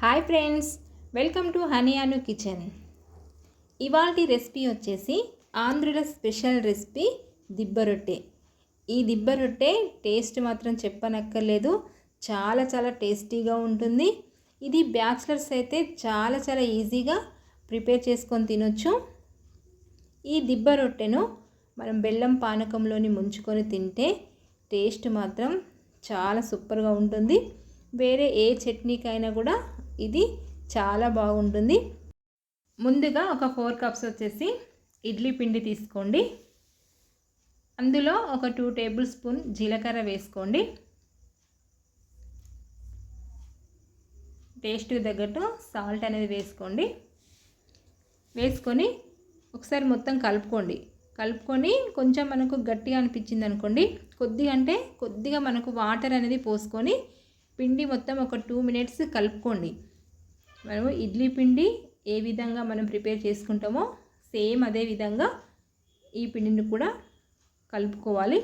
Hi friends, welcome to honey Anu kitchen. ఇవాల్టి recipe వచ్చేసి ఆంధ్రుల స్పెషల్ రెసిపీ దిబ్బ రొట్టె. ఈ దిబ్బ రొట్టె టేస్ట్ మాత్రం చెప్పనక్కర్లేదు, చాలా చాలా టేస్టీగా ఉంటుంది. ఇది బ్యాచిలర్స్ అయితే చాలా చాలా ఈజీగా ప్రిపేర్ చేసుకొని తినొచ్చు. ఈ దిబ్బ రొట్టెను మనం బెల్లం పానకంలోని ముంచుకొని తింటే టేస్ట్ మాత్రం చాలా సూపర్గా ఉంటుంది. వేరే ఏ చట్నీకైనా కూడా ఇది చాలా బాగుంటుంది. ముందుగా ఒక 4 కప్స్ వచ్చేసి ఇడ్లీ పిండి తీసుకోండి. అందులో ఒక 2 టేబుల్ స్పూన్ జీలకర్ర వేసుకోండి. టేస్ట్కి తగ్గట్టు సాల్ట్ అనేది వేసుకోండి. వేసుకొని ఒకసారి మొత్తం కలుపుకొని కొంచెం మనకు గట్టిగా అనిపించింది అనుకోండి, కొద్దిగా మనకు వాటర్ అనేది పోసుకొని పిండి మొత్తం ఒక 2 మినిట్స్ కలుపుకోండి. మనము ఇడ్లీ పిండి ఏ విధంగా మనం ప్రిపేర్ చేసుకుంటామో సేమ్ అదే విధంగా ఈ పిండిని కూడా కలుపుకోవాలి.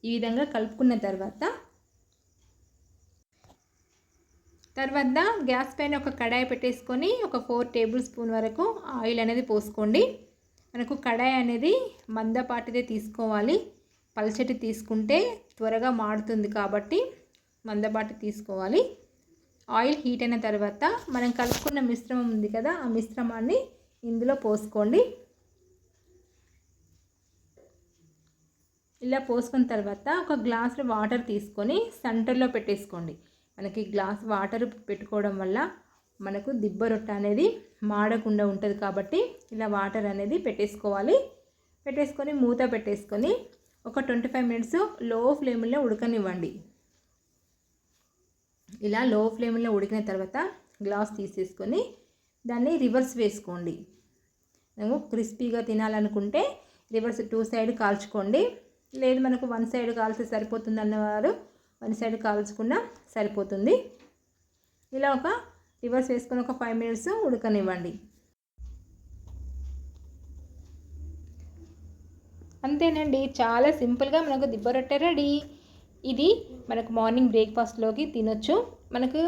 ఈ విధంగా కలుపుకున్న తర్వాత గ్యాస్ పైన ఒక కడాయి పెట్టేసుకొని ఒక 4 టేబుల్ స్పూన్ వరకు ఆయిల్ అనేది పోసుకోండి. మనకు కడాయి అనేది మందపాటిదే తీసుకోవాలి. పల్చటి తీసుకుంటే త్వరగా మాడుతుంది కాబట్టి మందపాటి తీసుకోవాలి. ఆయిల్ హీట్ అయిన తర్వాత మనం కలుపుకున్న మిశ్రమం ఉంది కదా, ఆ మిశ్రమాన్ని ఇందులో పోసుకోండి. ఇలా పోసుకున్న తర్వాత ఒక గ్లాస్ వాటర్ తీసుకొని సెంటర్లో పెట్టేసుకోండి. మనకి గ్లాస్ వాటర్ పెట్టుకోవడం వల్ల మనకు దిబ్బ రొట్టె అనేది మాడకుండా ఉంటుంది కాబట్టి ఇలా వాటర్ అనేది పెట్టేసుకొని మూత పెట్టేసుకొని ఒక 25 మినిట్స్ లో ఫ్లేమ్లో ఉడకనివ్వండి. ఇలా లో ఫ్లేమ్లో ఉడికిన తర్వాత గ్లాస్ తీసేసుకొని దాన్ని రివర్స్ వేసుకోండి. మేము క్రిస్పీగా తినాలనుకుంటే రివర్స్ 2 సైడ్ కాల్చుకోండి. లేదు మనకు 1 సైడ్ కాల్స్తే సరిపోతుంది అన్నవారు 1 సైడ్ కాల్చుకున్నా సరిపోతుంది. ఇలా ఒక రివర్స్ వేసుకొని ఒక 5 మినిట్స్ ఉడకనివ్వండి. అంతేనండి, చాలా సింపుల్గా మనకు దిబ్బ రొట్టె రెడీ. ఇది మనకు మార్నింగ్ బ్రేక్ఫాస్ట్లోకి తినొచ్చు. మనకు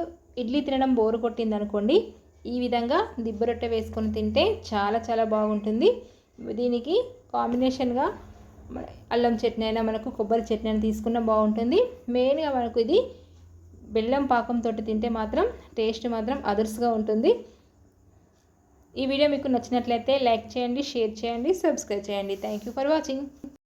ఇడ్లీ తినడం బోరు కొట్టింది అనుకోండి, ఈ విధంగా దిబ్బ రొట్టె వేసుకొని తింటే చాలా చాలా బాగుంటుంది. దీనికి కాంబినేషన్గా అల్లం చట్నీ అయినా మనకు కొబ్బరి చట్నీ అయినా తీసుకున్న బాగుంటుంది. మెయిన్గా మనకు ఇది బెల్లం పాకంతో తింటే మాత్రం టేస్ట్ మాత్రం అదుర్స్గా ఉంటుంది. ఈ వీడియో మీకు నచ్చినట్లయితే లైక్ చేయండి, షేర్ చేయండి, సబ్స్క్రైబ్ చేయండి. Thank you for watching.